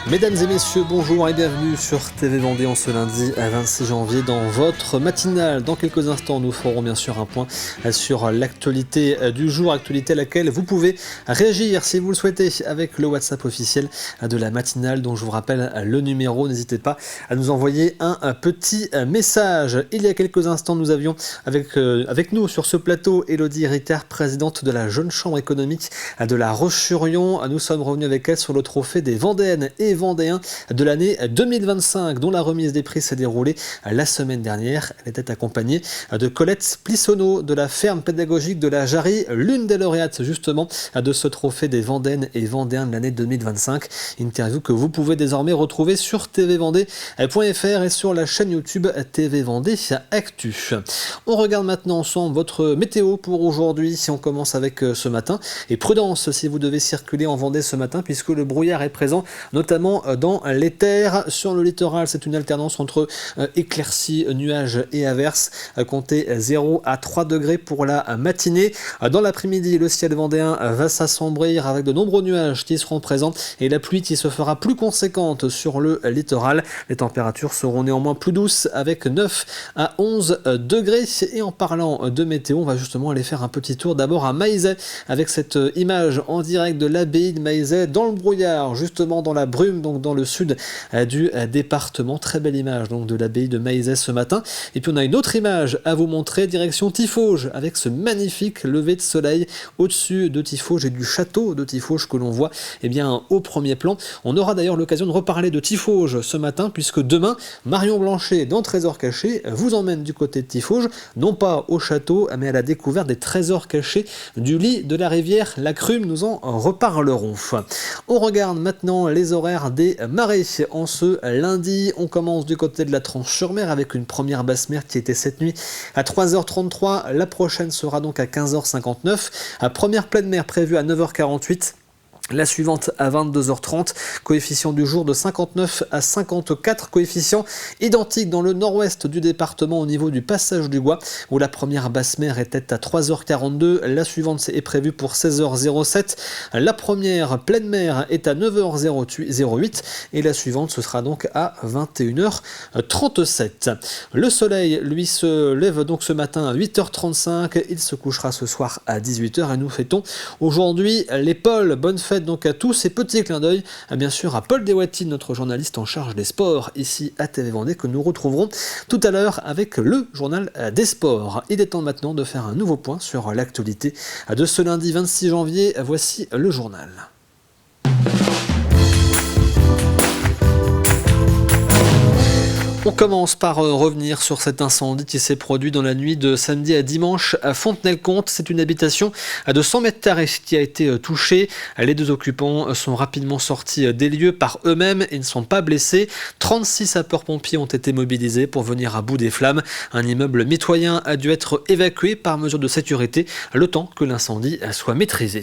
Mesdames et messieurs, bonjour et bienvenue sur TV Vendée en ce lundi 26 janvier dans votre matinale. Dans quelques instants, nous ferons bien sûr un point sur l'actualité du jour, actualité à laquelle vous pouvez réagir si vous le souhaitez avec le WhatsApp officiel de la matinale dont je vous rappelle le numéro. N'hésitez pas à nous envoyer un petit message. Il y a quelques instants, nous avions avec nous sur ce plateau Élodie Ritter, présidente de la Jeune Chambre économique de La Roche-sur-Yon. Nous sommes revenus avec elle sur le trophée des Vendéennes et Vendéens de l'année 2025 dont la remise des prix s'est déroulée la semaine dernière. Elle était accompagnée de Colette Plissonneau de la ferme pédagogique de la Jarrie, l'une des lauréates justement de ce trophée des Vendéennes et Vendéens de l'année 2025. Interview que vous pouvez désormais retrouver sur tvvendée.fr et sur la chaîne YouTube TV Vendée Actu. On regarde maintenant ensemble votre météo pour aujourd'hui. Si on commence avec ce matin, et prudence si vous devez circuler en Vendée ce matin puisque le brouillard est présent notamment dans les terres. Sur le littoral, c'est une alternance entre éclaircies, nuages et averses. Comptez 0 à 3 degrés pour la matinée. Dans l'après-midi, le ciel vendéen va s'assombrir avec de nombreux nuages qui seront présents et la pluie qui se fera plus conséquente sur le littoral. Les températures seront néanmoins plus douces avec 9 à 11 degrés. Et en parlant de météo, on va justement aller faire un petit tour d'abord à Maillezais avec cette image en direct de l'abbaye de Maillezais dans le brouillard, justement dans la brume, donc dans le sud du département. Très belle image donc de l'abbaye de Maillezais ce matin. Et puis on a une autre image à vous montrer, direction Tiffauges, avec ce magnifique lever de soleil au-dessus de Tiffauges et du château de Tiffauges que l'on voit au premier plan. On aura d'ailleurs l'occasion de reparler de Tiffauges ce matin, puisque demain, Marion Blanchet dans Trésors cachés vous emmène du côté de Tiffauges, non pas au château, mais à la découverte des trésors cachés du lit de la rivière La Crume. Nous en reparlerons. On regarde maintenant les horaires des marées en ce lundi. On commence du côté de la Tranche-sur-Mer avec une première basse mer qui était cette nuit à 3h33. La prochaine sera donc à 15h59. Première pleine mer prévue à 9h48. La suivante à 22h30, coefficient du jour de 59 à 54, coefficient identique dans le nord-ouest du département au niveau du passage du Gois, où la première basse mer était à 3h42, la suivante est prévue pour 16h07, la première pleine mer est à 9h08 et la suivante ce sera donc à 21h37. Le soleil, lui, se lève donc ce matin à 8h35, il se couchera ce soir à 18h et nous fêtons aujourd'hui les Pauls. Bonne fête donc à tous et petit clin d'œil bien sûr à Paul Deswatines, notre journaliste en charge des sports ici à TV Vendée, que nous retrouverons tout à l'heure avec le journal des sports. Il est temps maintenant de faire un nouveau point sur l'actualité de ce lundi 26 janvier. Voici le journal. On commence par revenir sur cet incendie qui s'est produit dans la nuit de samedi à dimanche à Fontenay-le-Comte. C'est une habitation de 100 mètres carrés qui a été touchée. Les deux occupants sont rapidement sortis des lieux par eux-mêmes et ne sont pas blessés. 36 sapeurs-pompiers ont été mobilisés pour venir à bout des flammes. Un immeuble mitoyen a dû être évacué par mesure de sécurité le temps que l'incendie soit maîtrisé.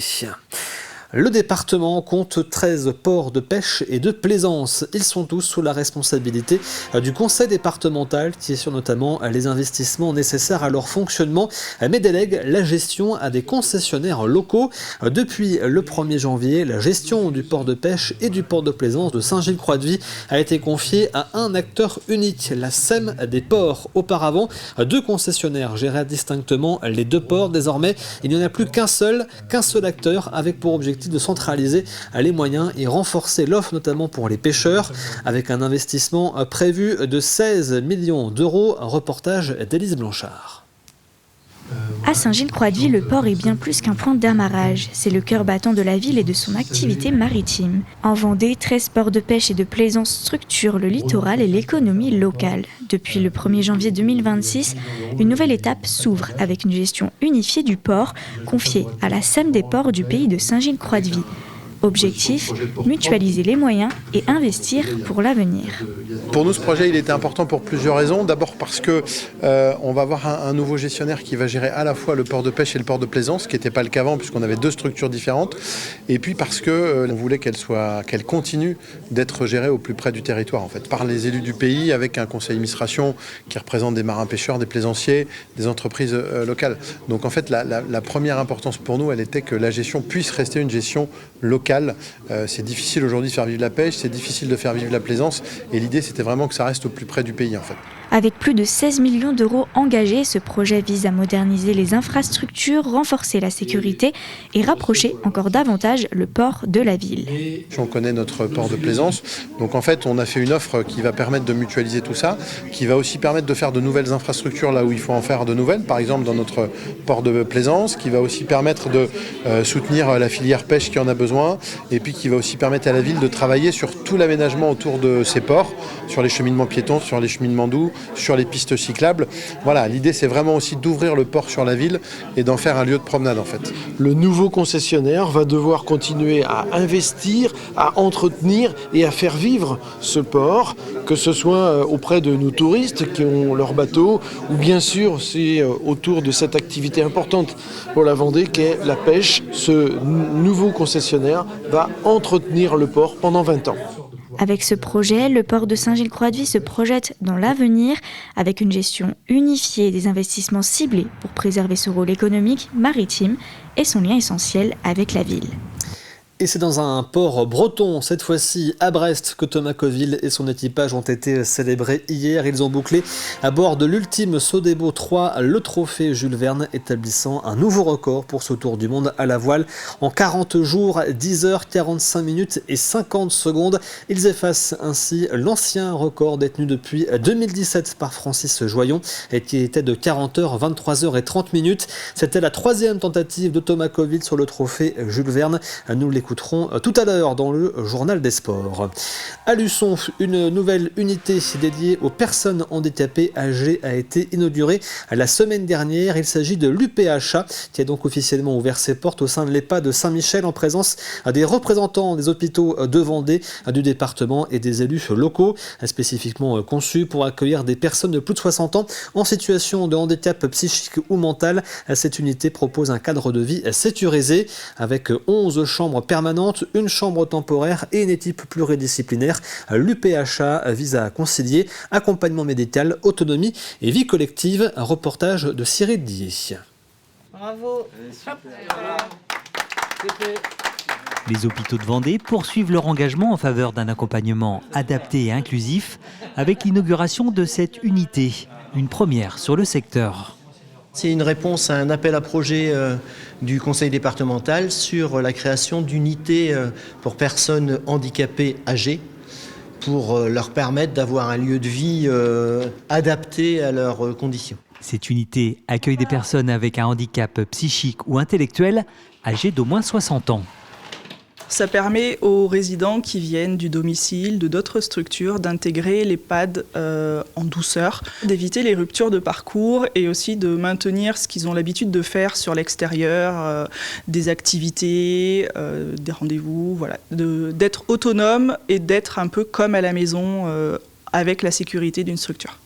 Le département compte 13 ports de pêche et de plaisance. Ils sont tous sous la responsabilité du conseil départemental qui assure notamment les investissements nécessaires à leur fonctionnement, mais délègue la gestion à des concessionnaires locaux. Depuis le 1er janvier, la gestion du port de pêche et du port de plaisance de Saint-Gilles-Croix-de-Vie a été confiée à un acteur unique, la SEM des ports. Auparavant, deux concessionnaires géraient distinctement les deux ports. Désormais, il n'y en a plus qu'un seul acteur avec pour objectif de centraliser les moyens et renforcer l'offre notamment pour les pêcheurs avec un investissement prévu de 16 millions d'euros. Reportage d'Élise Blanchard. À Saint-Gilles-Croix-de-Vie, le port est bien plus qu'un point d'amarrage. C'est le cœur battant de la ville et de son activité maritime. En Vendée, 13 ports de pêche et de plaisance structurent le littoral et l'économie locale. Depuis le 1er janvier 2026, une nouvelle étape s'ouvre avec une gestion unifiée du port confiée à la SEM des ports du pays de Saint-Gilles-Croix-de-Vie. Objectif, mutualiser les moyens et investir pour l'avenir. Pour nous, ce projet il était important pour plusieurs raisons. D'abord parce que on va avoir un nouveau gestionnaire qui va gérer à la fois le port de pêche et le port de plaisance, ce qui n'était pas le cas avant puisqu'on avait deux structures différentes. Et puis parce que on voulait qu'elle continue d'être gérée au plus près du territoire en fait, par les élus du pays, avec un conseil d'administration qui représente des marins pêcheurs, des plaisanciers, des entreprises locales. Donc en fait, la première importance pour nous, elle était que la gestion puisse rester une gestion locale local. C'est difficile aujourd'hui de faire vivre la pêche, c'est difficile de faire vivre la plaisance et l'idée c'était vraiment que ça reste au plus près du pays en fait. Avec plus de 16 millions d'euros engagés, ce projet vise à moderniser les infrastructures, renforcer la sécurité et rapprocher encore davantage le port de la ville. On connaît notre port de plaisance, donc en fait on a fait une offre qui va permettre de mutualiser tout ça, qui va aussi permettre de faire de nouvelles infrastructures là où il faut en faire de nouvelles, par exemple dans notre port de plaisance, qui va aussi permettre de soutenir la filière pêche qui en a besoin, et puis qui va aussi permettre à la ville de travailler sur tout l'aménagement autour de ces ports, sur les cheminements piétons, sur les cheminements doux, sur les pistes cyclables. Voilà, l'idée c'est vraiment aussi d'ouvrir le port sur la ville et d'en faire un lieu de promenade en fait. Le nouveau concessionnaire va devoir continuer à investir, à entretenir et à faire vivre ce port, que ce soit auprès de nos touristes qui ont leur bateau, ou bien sûr c'est autour de cette activité importante pour la Vendée qu'est la pêche. Ce nouveau concessionnaire va entretenir le port pendant 20 ans. Avec ce projet, le port de Saint-Gilles-Croix-de-Vie se projette dans l'avenir avec une gestion unifiée des investissements ciblés pour préserver ce rôle économique maritime et son lien essentiel avec la ville. Et c'est dans un port breton, cette fois-ci à Brest, que Thomas Coville et son équipage ont été célébrés hier. Ils ont bouclé à bord de l'ultime Sodebo 3 le trophée Jules Verne, établissant un nouveau record pour ce tour du monde à la voile. En 40 jours, 10 heures, 45 minutes et 50 secondes, ils effacent ainsi l'ancien record détenu depuis 2017 par Francis Joyon, et qui était de 40 heures, 23 heures et 30 minutes. C'était la 3e tentative de Thomas Coville sur le trophée Jules Verne. Nous l'écoutons tout à l'heure dans le journal des sports. À Luçon, une nouvelle unité dédiée aux personnes handicapées âgées a été inaugurée la semaine dernière. Il s'agit de l'UPHA qui a donc officiellement ouvert ses portes au sein de l'EHPAD de Saint-Michel en présence des représentants des hôpitaux de Vendée, du département et des élus locaux, spécifiquement conçus pour accueillir des personnes de plus de 60 ans en situation de handicap psychique ou mental. Cette unité propose un cadre de vie sécurisé avec 11 chambres permanente, une chambre temporaire et une équipe pluridisciplinaire. L'UPHA vise à concilier accompagnement médical, autonomie et vie collective. Un reportage de Cyril Dier. Bravo. Les hôpitaux de Vendée poursuivent leur engagement en faveur d'un accompagnement adapté et inclusif avec l'inauguration de cette unité, une première sur le secteur. C'est une réponse à un appel à projet du conseil départemental sur la création d'unités pour personnes handicapées âgées pour leur permettre d'avoir un lieu de vie adapté à leurs conditions. Cette unité accueille des personnes avec un handicap psychique ou intellectuel âgées d'au moins 60 ans. Ça permet aux résidents qui viennent du domicile, de d'autres structures, d'intégrer l'EHPAD en douceur, d'éviter les ruptures de parcours et aussi de maintenir ce qu'ils ont l'habitude de faire sur l'extérieur, des activités, des rendez-vous, voilà, d'être autonome et d'être un peu comme à la maison avec la sécurité d'une structure.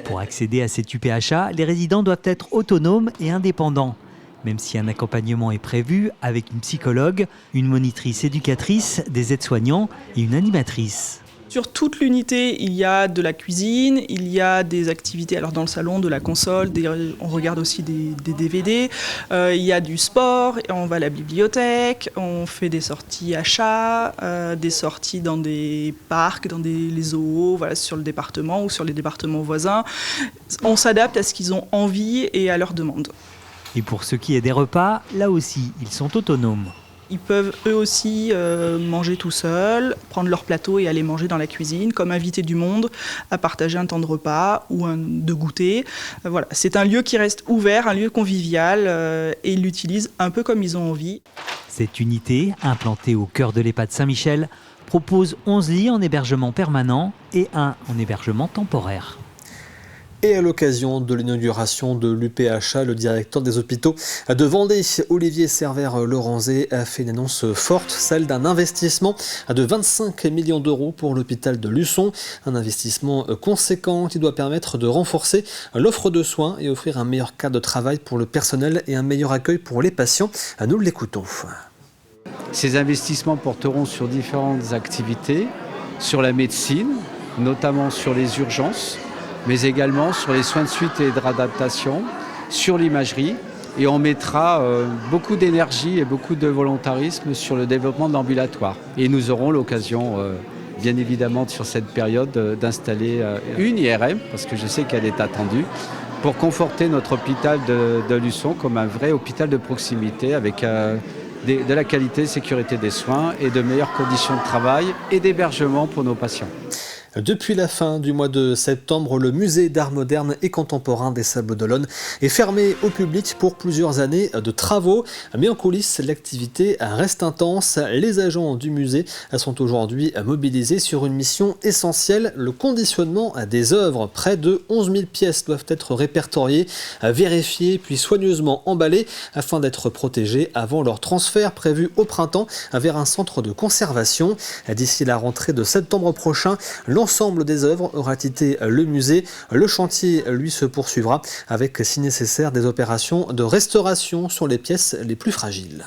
Pour accéder à cette UPHA, les résidents doivent être autonomes et indépendants. Même si un accompagnement est prévu avec une psychologue, une monitrice éducatrice, des aides-soignants et une animatrice. Sur toute l'unité, il y a de la cuisine, il y a des activités alors dans le salon, de la console, on regarde aussi des DVD, il y a du sport, on va à la bibliothèque, on fait des sorties achats, des sorties dans des parcs, dans les zoos, voilà, sur le département ou sur les départements voisins. On s'adapte à ce qu'ils ont envie et à leurs demandes. Et pour ce qui est des repas, là aussi, ils sont autonomes. Ils peuvent eux aussi manger tout seuls, prendre leur plateau et aller manger dans la cuisine, comme inviter du monde à partager un temps de repas ou de goûter. Voilà. C'est un lieu qui reste ouvert, un lieu convivial et ils l'utilisent un peu comme ils ont envie. Cette unité, implantée au cœur de l'EHPAD Saint-Michel, propose 11 lits en hébergement permanent et 1 en hébergement temporaire. Et à l'occasion de l'inauguration de l'UPHA, le directeur des hôpitaux de Vendée, Olivier Servère-Lorenzé, a fait une annonce forte, celle d'un investissement de 25 millions d'euros pour l'hôpital de Luçon. Un investissement conséquent qui doit permettre de renforcer l'offre de soins et offrir un meilleur cadre de travail pour le personnel et un meilleur accueil pour les patients. Nous l'écoutons. Ces investissements porteront sur différentes activités, sur la médecine, notamment sur les urgences, mais également sur les soins de suite et de réadaptation, sur l'imagerie Et on mettra beaucoup d'énergie et beaucoup de volontarisme sur le développement de l'ambulatoire. Et nous aurons l'occasion, bien évidemment, sur cette période, d'installer une IRM, parce que je sais qu'elle est attendue, pour conforter notre hôpital de Luçon comme un vrai hôpital de proximité avec de la qualité, sécurité des soins et de meilleures conditions de travail et d'hébergement pour nos patients. Depuis la fin du mois de septembre, le musée d'art moderne et contemporain des Sables d'Olonne est fermé au public pour plusieurs années de travaux. Mais en coulisses, l'activité reste intense. Les agents du musée sont aujourd'hui mobilisés sur une mission essentielle, le conditionnement des œuvres. Près de 11 000 pièces doivent être répertoriées, vérifiées, puis soigneusement emballées afin d'être protégées avant leur transfert prévu au printemps vers un centre de conservation. D'ici la rentrée de septembre prochain, l'ensemble des œuvres aura quitté le musée. Le chantier, lui, se poursuivra avec, si nécessaire, des opérations de restauration sur les pièces les plus fragiles.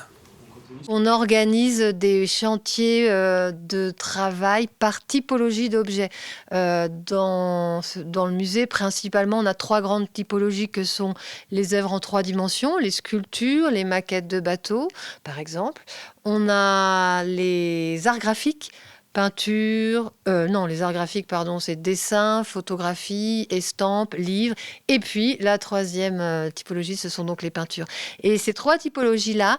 On organise des chantiers de travail par typologie d'objets. Dans le musée, principalement, on a 3 grandes typologies que sont les œuvres en 3 dimensions, les sculptures, les maquettes de bateaux, par exemple. On a les arts graphiques, peinture, les arts graphiques, pardon, c'est dessin, photographie, estampes, livres. Et puis, la 3e typologie, ce sont donc les peintures. Et ces 3 typologies-là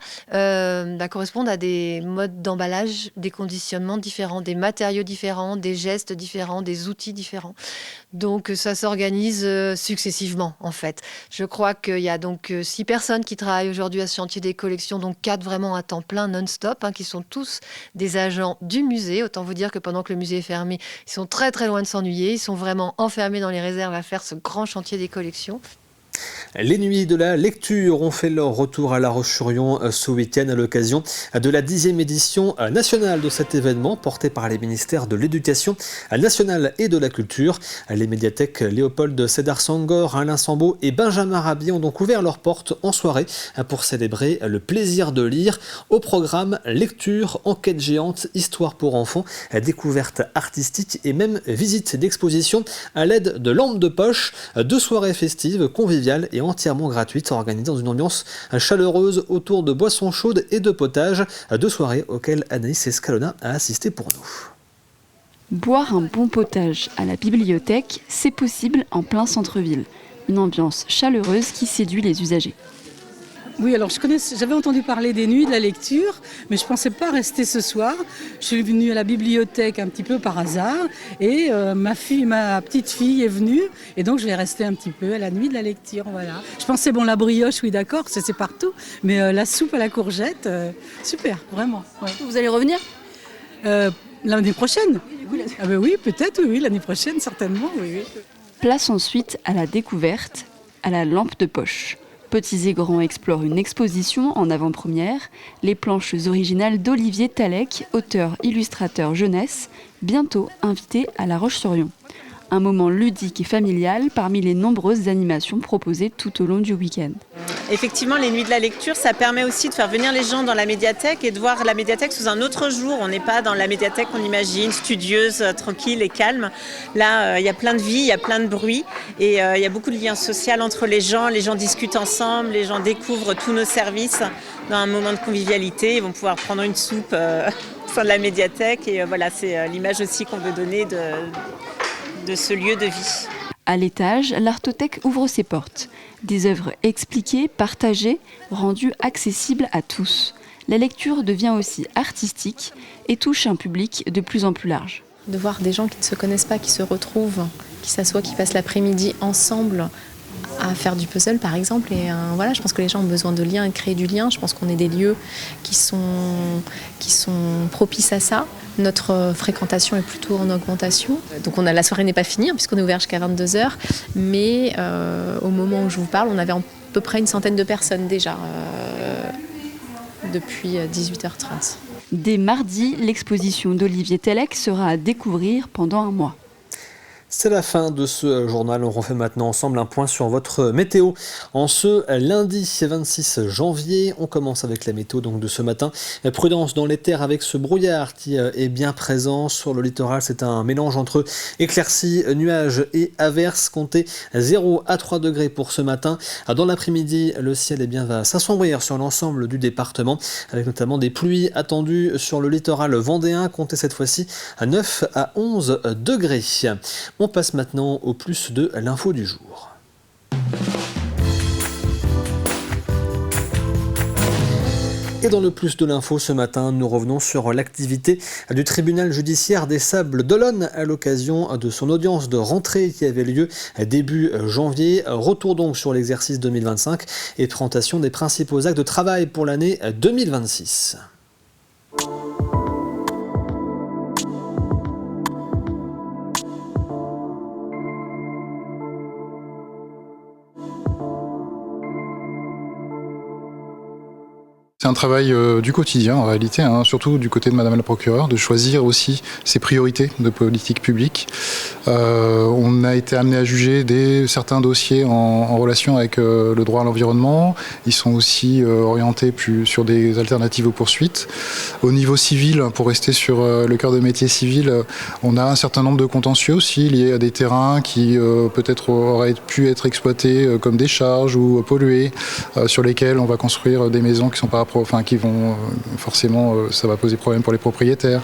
correspondent à des modes d'emballage, des conditionnements différents, des matériaux différents, des gestes différents, des outils différents. Donc, ça s'organise successivement, en fait. Je crois qu'il y a donc 6 personnes qui travaillent aujourd'hui à ce chantier des collections, donc 4 vraiment à temps plein, non-stop, qui sont tous des agents du musée. Autant vous dire que pendant que le musée est fermé, ils sont très très loin de s'ennuyer. Ils sont vraiment enfermés dans les réserves à faire ce grand chantier des collections. Les nuits de la lecture ont fait leur retour à La Roche-sur-Yon ce week-end à l'occasion de la 10e édition nationale de cet événement porté par les ministères de l'Éducation nationale et de la Culture. Les médiathèques Léopold Sédar Senghor, Alain Sambeau et Benjamin Rabier ont donc ouvert leurs portes en soirée pour célébrer le plaisir de lire. Au programme, lecture, enquête géante, histoire pour enfants, découverte artistique et même visite d'exposition à l'aide de lampes de poche. 2 soirées festives, conviviales et entièrement gratuites, organisées dans une ambiance chaleureuse autour de boissons chaudes et de potage. 2 soirées auxquelles Anaïs Escalona a assisté pour nous. Boire un bon potage à la bibliothèque, c'est possible en plein centre-ville. Une ambiance chaleureuse qui séduit les usagers. Oui, alors j'avais entendu parler des nuits de la lecture, mais je ne pensais pas rester ce soir. Je suis venue à la bibliothèque un petit peu par hasard et ma petite fille est venue et donc je vais rester un petit peu à la nuit de la lecture. Voilà. Je pensais, la brioche, oui d'accord, c'est partout, mais la soupe à la courgette, super, vraiment. Ouais. Vous allez revenir l'année prochaine. Oui, peut-être, oui, l'année prochaine, certainement. Oui. Place ensuite à la découverte, à la lampe de poche. Petits et Grands explorent une exposition en avant-première, les planches originales d'Olivier Talec, auteur-illustrateur jeunesse, bientôt invité à La Roche-sur-Yon. Un moment ludique et familial parmi les nombreuses animations proposées tout au long du week-end. Effectivement, les nuits de la lecture, ça permet aussi de faire venir les gens dans la médiathèque et de voir la médiathèque sous un autre jour. On n'est pas dans la médiathèque qu'on imagine, studieuse, tranquille et calme. Là, il y a plein de vie, il y a plein de bruit et il y a beaucoup de liens sociaux entre les gens discutent ensemble, les gens découvrent tous nos services dans un moment de convivialité. Ils vont pouvoir prendre une soupe au sein de la médiathèque et voilà, c'est l'image aussi qu'on veut donner de ce lieu de vie. À l'étage, l'Artothèque ouvre ses portes. Des œuvres expliquées, partagées, rendues accessibles à tous. La lecture devient aussi artistique et touche un public de plus en plus large. De voir des gens qui ne se connaissent pas, qui se retrouvent, qui s'assoient, qui passent l'après-midi ensemble à faire du puzzle par exemple. Et voilà, je pense que les gens ont besoin de liens et de créer du lien. Je pense qu'on est des lieux qui sont propices à ça. Notre fréquentation est plutôt en augmentation. Donc la soirée n'est pas finie puisqu'on est ouvert jusqu'à 22h. Mais au moment où je vous parle, on avait à peu près une centaine de personnes déjà depuis 18h30. Dès mardi, l'exposition d'Olivier Talec sera à découvrir pendant un mois. C'est la fin de ce journal. On refait maintenant ensemble un point sur votre météo. En ce lundi 26 janvier, on commence avec la météo donc de ce matin. Prudence dans les terres avec ce brouillard qui est bien présent sur le littoral. C'est un mélange entre éclaircies, nuages et averses. Comptez 0 à 3 degrés pour ce matin. Dans l'après-midi, le ciel va s'assombrir sur l'ensemble du département avec notamment des pluies attendues sur le littoral vendéen. Comptez cette fois-ci à 9 à 11 degrés. On passe maintenant au plus de l'info du jour. Et dans le plus de l'info ce matin, nous revenons sur l'activité du tribunal judiciaire des Sables d'Olonne à l'occasion de son audience de rentrée qui avait lieu début janvier. Retour donc sur l'exercice 2025 et présentation des principaux actes de travail pour l'année 2026. C'est un travail du quotidien en réalité, surtout du côté de Madame la procureure, de choisir aussi ses priorités de politique publique. On a été amené à juger certains dossiers en relation avec le droit à l'environnement. Ils sont aussi orientés plus sur des alternatives aux poursuites. Au niveau civil, pour rester sur le cœur de métier civil, on a un certain nombre de contentieux aussi liés à des terrains qui peut-être auraient pu être exploités comme décharges ou pollués, sur lesquels on va construire des maisons qui sont pas qui vont forcément, ça va poser problème pour les propriétaires.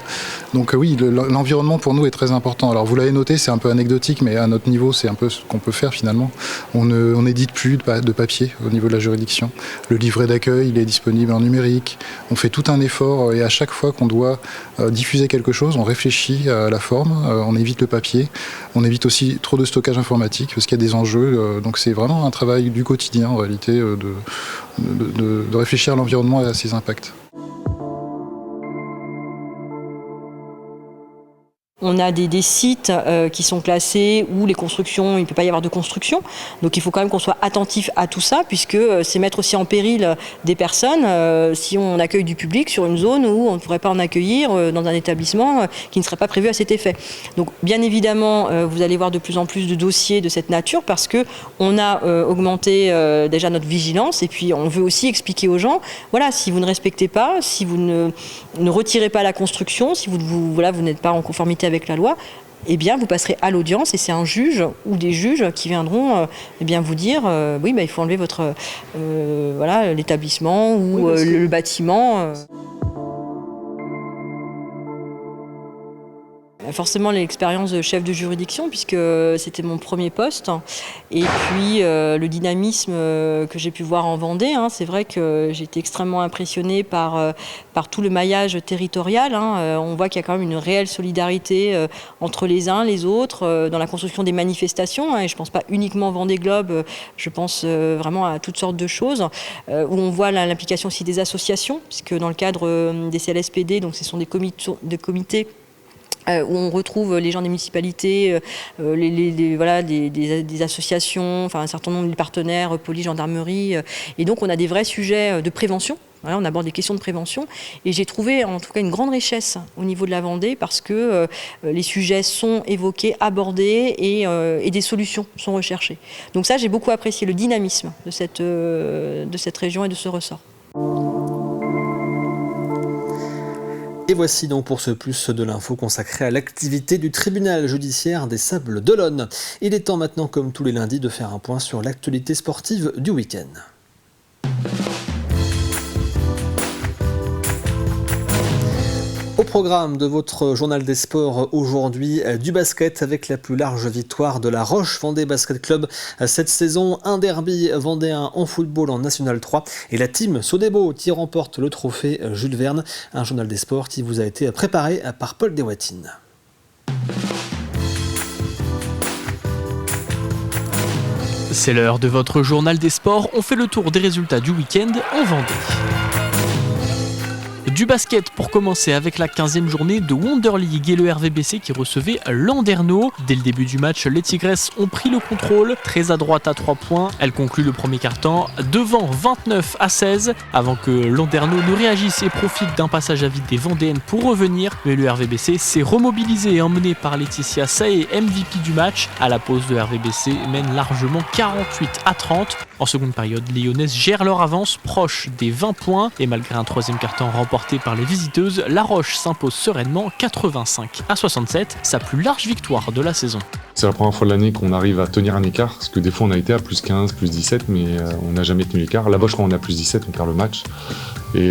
Donc oui, l'environnement pour nous est très important. Alors vous l'avez noté, c'est un peu anecdotique, mais à notre niveau, c'est un peu ce qu'on peut faire finalement. On n'édite plus de papier au niveau de la juridiction. Le livret d'accueil, il est disponible en numérique. On fait tout un effort et à chaque fois qu'on doit diffuser quelque chose, on réfléchit à la forme, on évite le papier. On évite aussi trop de stockage informatique parce qu'il y a des enjeux. Donc c'est vraiment un travail du quotidien en réalité de réfléchir à l'environnement et à ses impacts. On a des sites qui sont classés où les constructions, il ne peut pas y avoir de construction. Donc il faut quand même qu'on soit attentif à tout ça, puisque c'est mettre aussi en péril des personnes si on accueille du public sur une zone où on ne pourrait pas en accueillir dans un établissement qui ne serait pas prévu à cet effet. Donc bien évidemment, vous allez voir de plus en plus de dossiers de cette nature parce qu'on a augmenté déjà notre vigilance et puis on veut aussi expliquer aux gens, voilà, si vous ne respectez pas, si vous ne retirez pas la construction, si vous n'êtes pas en conformité avec la loi, eh bien vous passerez à l'audience et c'est un juge ou des juges qui viendront vous dire oui, il faut enlever votre l'établissement ou le bâtiment. Forcément l'expérience de chef de juridiction puisque c'était mon premier poste et puis le dynamisme que j'ai pu voir en Vendée, c'est vrai que j'ai été extrêmement impressionnée par tout le maillage territorial. On voit qu'il y a quand même une réelle solidarité entre les uns, les autres, dans la construction des manifestations et je ne pense pas uniquement Vendée Globe, je pense vraiment à toutes sortes de choses où on voit l'implication aussi des associations puisque dans le cadre des CLSPD, donc ce sont des comités où on retrouve les gens des municipalités, des associations, enfin un certain nombre de partenaires, police, gendarmerie. Et donc on a des vrais sujets de prévention. Voilà, on aborde des questions de prévention. Et j'ai trouvé en tout cas une grande richesse au niveau de la Vendée parce que les sujets sont évoqués, abordés et des solutions sont recherchées. Donc ça, j'ai beaucoup apprécié le dynamisme de cette région et de ce ressort. Et voici donc pour ce plus de l'info consacré à l'activité du tribunal judiciaire des Sables d'Olonne. Il est temps maintenant, comme tous les lundis, de faire un point sur l'actualité sportive du week-end. Au programme de votre journal des sports aujourd'hui, du basket avec la plus large victoire de la Roche Vendée Basket Club cette saison, un derby vendéen en football en National 3 et la team Sodebo qui remporte le trophée Jules Verne, un journal des sports qui vous a été préparé par Paul Deswatines. C'est l'heure de votre journal des sports, on fait le tour des résultats du week-end en Vendée. Du basket pour commencer avec la 15e journée de Wonder League et le RVBC qui recevait Landerneau. Dès le début du match, les Tigresses ont pris le contrôle, très à droite à 3 points. Elles concluent le premier quart-temps devant 29-16 avant que Landerneau ne réagisse et profite d'un passage à vide des Vendéennes pour revenir. Mais le RVBC s'est remobilisé et emmené par Laetitia Saé, MVP du match. À la pause, le RVBC mène largement 48-30. En seconde période, les Lyonnaises gèrent leur avance proche des 20 points et malgré un troisième quart-temps remporté par les visiteuses, La Roche s'impose sereinement 85-67, sa plus large victoire de la saison. C'est la première fois de l'année qu'on arrive à tenir un écart, parce que des fois on a été à plus 15, plus 17, mais on n'a jamais tenu l'écart. Là-bas, je crois qu'on a plus 17, on perd le match. Et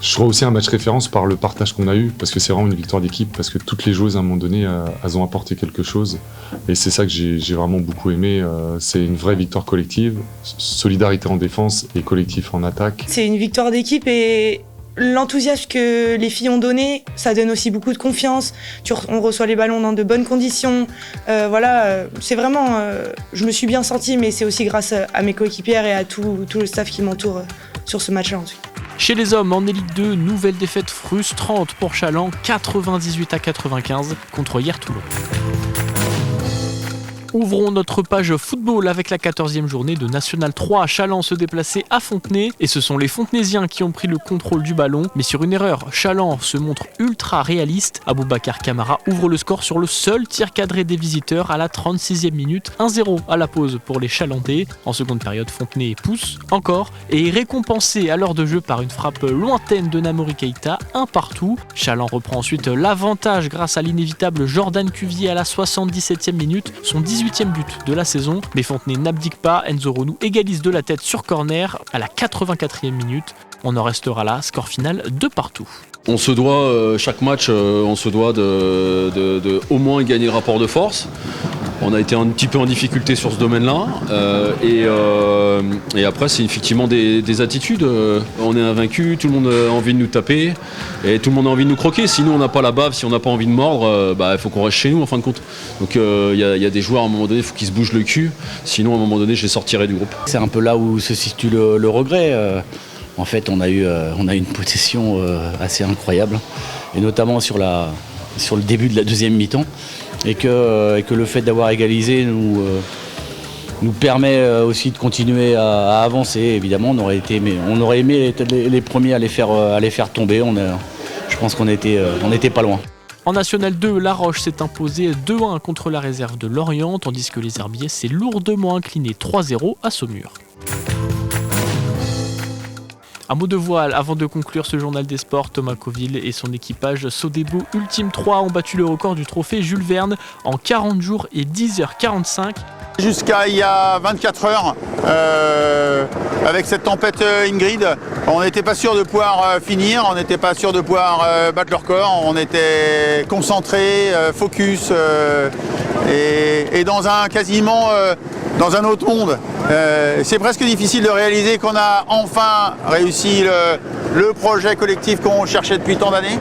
je crois aussi un match référence par le partage qu'on a eu, parce que c'est vraiment une victoire d'équipe, parce que toutes les joueuses à un moment donné, elles ont apporté quelque chose. Et c'est ça que j'ai vraiment beaucoup aimé. C'est une vraie victoire collective, solidarité en défense et collectif en attaque. C'est une victoire d'équipe et l'enthousiasme que les filles ont donné, ça donne aussi beaucoup de confiance. On reçoit les ballons dans de bonnes conditions. C'est vraiment... je me suis bien sentie, mais c'est aussi grâce à mes coéquipières et à tout le staff qui m'entoure sur ce match-là ensuite. Chez les hommes, en Élite 2, nouvelle défaite frustrante pour Chaland, 98-95 contre Hier-Toulon. Ouvrons notre page football avec la 14e journée de National 3. Chaland se déplaçait à Fontenay et ce sont les Fontenaisiens qui ont pris le contrôle du ballon. Mais sur une erreur, Chaland se montre ultra réaliste. Aboubacar Camara ouvre le score sur le seul tir cadré des visiteurs à la 36e minute. 1-0 à la pause pour les Chalandais. En seconde période, Fontenay pousse encore et est récompensé à l'heure de jeu par une frappe lointaine de Namori Keita, un partout. Chaland reprend ensuite l'avantage grâce à l'inévitable Jordan Cuvier à la 77e minute. Son 18e but de la saison, mais Fontenay n'abdique pas. Enzo Ronou égalise de la tête sur corner à la 84e minute. On en restera là, score final de partout. On se doit, chaque match, on se doit de au moins gagner le rapport de force. On a été un petit peu en difficulté sur ce domaine-là. Et après, c'est effectivement des attitudes. On est invaincu, tout le monde a envie de nous taper et tout le monde a envie de nous croquer. Si nous, on n'a pas la bave, si on n'a pas envie de mordre, il faut qu'on reste chez nous en fin de compte. Donc il y a des joueurs, à un moment donné, il faut qu'ils se bougent le cul. Sinon, à un moment donné, je les sortirai du groupe. C'est un peu là où se situe le regret. En fait, on a eu une possession assez incroyable, et notamment sur le début de la deuxième mi-temps, et que le fait d'avoir égalisé nous permet aussi de continuer à avancer. Évidemment, on aurait aimé être les premiers à les faire tomber. Je pense qu'on n'était pas loin. En National 2, La Roche s'est imposée 2-1 contre la réserve de Lorient, tandis que les Herbiers s'est lourdement incliné 3-0 à Saumur. Un mot de voile avant de conclure ce journal des sports. Thomas Coville et son équipage Sodebo Ultime 3 ont battu le record du trophée Jules Verne en 40 jours et 10h45. Jusqu'à il y a 24 heures, avec cette tempête Ingrid, on n'était pas sûr de pouvoir finir, on n'était pas sûr de pouvoir battre le record, on était concentré, focus et dans dans un autre monde. C'est presque difficile de réaliser qu'on a enfin réussi le projet collectif qu'on cherchait depuis tant d'années.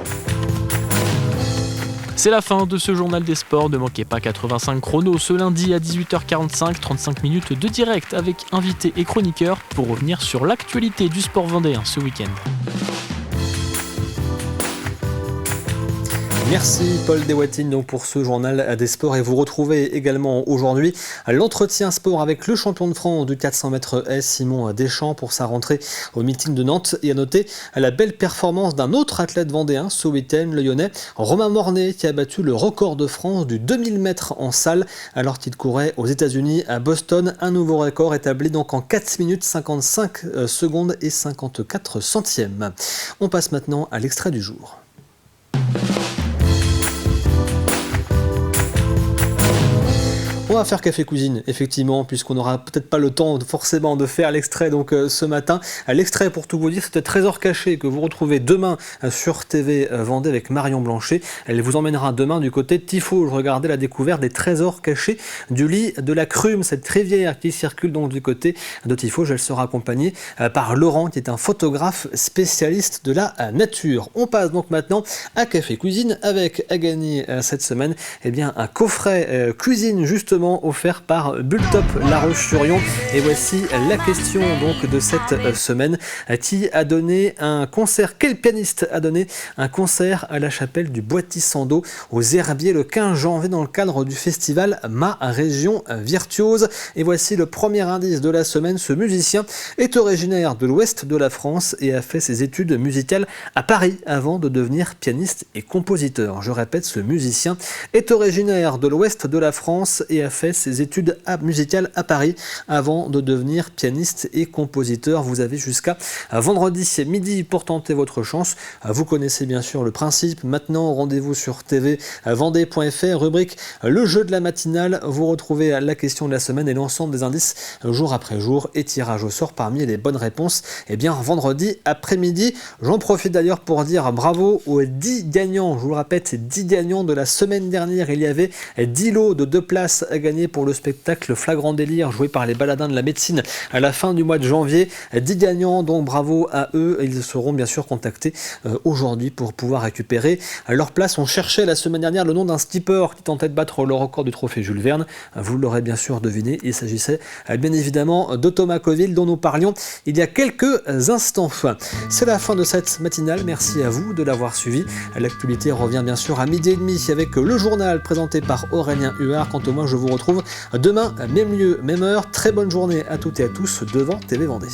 C'est la fin de ce journal des sports. Ne manquez pas 85 chrono ce lundi à 18h45, 35 minutes de direct avec invités et chroniqueurs pour revenir sur l'actualité du sport vendéen ce week-end. Merci Paul Deswatines donc pour ce journal des sports et vous retrouvez également aujourd'hui l'entretien sport avec le champion de France du 400 mètres S Simon Deschamps pour sa rentrée au meeting de Nantes et à noter la belle performance d'un autre athlète vendéen ce week-end, le Lyonnais Romain Mornet qui a battu le record de France du 2000 mètres en salle alors qu'il courait aux États-Unis à Boston, un nouveau record établi donc en 4 minutes 55 secondes et 54 centièmes. On passe maintenant à l'extrait du jour. On va faire café cuisine, effectivement, puisqu'on n'aura peut-être pas le temps forcément de faire l'extrait donc ce matin. L'extrait, pour tout vous dire, c'était Trésor caché que vous retrouvez demain sur TV Vendée avec Marion Blanchet. Elle vous emmènera demain du côté de Tifauge. Regardez la découverte des trésors cachés du lit de la Crume, cette rivière qui circule donc du côté de Tifauge. Elle sera accompagnée par Laurent, qui est un photographe spécialiste de la nature. On passe donc maintenant à café cuisine avec à gagner cette semaine un coffret cuisine justement justement offert par Bulltop La Roche-sur-Yon. Et voici la question donc de cette semaine. Qui a donné un concert, quel pianiste a donné un concert à la chapelle du Bois-Tissando aux Herbiers le 15 janvier dans le cadre du festival Ma Région Virtuose? Et voici le premier indice de la semaine. Ce musicien est originaire de l'ouest de la France et a fait ses études musicales à Paris avant de devenir pianiste et compositeur. Je répète, ce musicien est originaire de l'ouest de la France et a fait ses études musicales à Paris avant de devenir pianiste et compositeur. Vous avez jusqu'à vendredi midi pour tenter votre chance. Vous connaissez bien sûr le principe. Maintenant, rendez-vous sur tvvendée.fr, rubrique le jeu de la matinale. Vous retrouvez la question de la semaine et l'ensemble des indices jour après jour et tirage au sort parmi les bonnes réponses. Et bien vendredi après-midi. J'en profite d'ailleurs pour dire bravo aux 10 gagnants. Je vous le répète, 10 gagnants de la semaine dernière. Il y avait 10 lots de 2 places à gagner pour le spectacle Flagrant Délire joué par les Baladins de la Médecine à la fin du mois de janvier. 10 gagnants, donc bravo à eux. Ils seront bien sûr contactés aujourd'hui pour pouvoir récupérer leur place. On cherchait la semaine dernière le nom d'un skipper qui tentait de battre le record du trophée Jules Verne. Vous l'aurez bien sûr deviné. Il s'agissait bien évidemment de Thomas Coville dont nous parlions il y a quelques instants. C'est la fin de cette matinale. Merci à vous de l'avoir suivi. L'actualité revient bien sûr à 12h30 avec le journal présenté par Aurélien Huard. Quant à moi, je vous retrouve demain, même lieu, même heure. Très bonne journée à toutes et à tous devant TV Vendée.